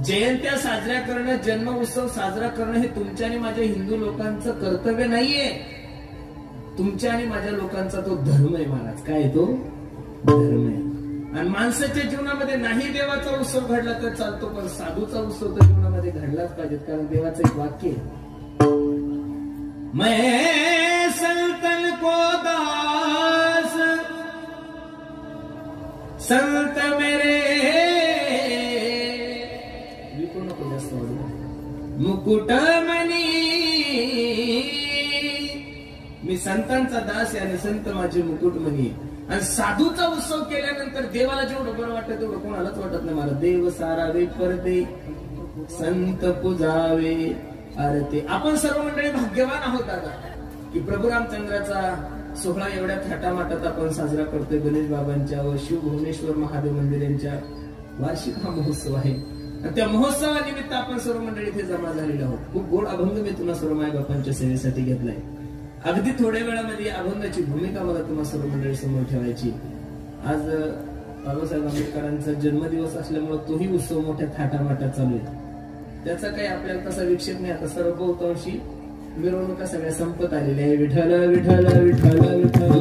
जयंत्या साजऱ्या करणं, जन्म उत्सव साजरा करणं हे तुमच्या आणि माझ्या हिंदू लोकांचं कर्तव्य नाहीये, तुमच्या आणि माझ्या लोकांचा तो धर्म आहे महाराज. काय तो धर्म आहे. आणि माणसाच्या जीवनामध्ये नाही देवाचा उत्सव घडला तर चालतो, पण साधूचा उत्सव तर जीवनामध्ये घडलाच पाहिजे. कारण देवाचं एक वाक्य आहे, मैं संतन को दास संत मेरे मुकुटमणी. मी संतांचा दास आहे आणि संत माझे मुकुटमणी. आणि साधूचा उत्सव केल्यानंतर देवाला जेवढं बरं वाटतं तेवढं कोणालाच वाटत नाही. मला देव सारावे परदे संत पुजावे आरते. आपण सर्व मंडळी भाग्यवान आहोत दादा की प्रभू रामचंद्राचा सोहळा एवढ्या थाटामाटात आपण साजरा करतोय. गणेश बाबांच्या व शिव भुवनेश्वर महादेव मंदिर यांच्या वार्षिक हा महोत्सव आहे. त्या महोत्सवानिमित्त आपण सर्व मंडळी इथे जमा झालेलो आहोत. खूप गोड अभंग मी तुम्हा सर्व माय बापांच्या सेवेसाठी घेतलाय. अगदी थोड्या वेळामध्ये अभंगाची भूमिका मला तुम्हा सर्व मंडळी समोर ठेवायची. आज बाबासाहेब आंबेडकरांचा जन्मदिवस असल्यामुळे तोही उत्सव मोठ्या थाटामाटात चालू आहे. त्याचा काही आपल्याला तसा विक्षेप नाही. आता सर्व बहुतांशी मिरवणुका सगळ्या संपत आलेल्या आहे. विठ्ठल विठ्ठल विठ्ठल विठ्ठल.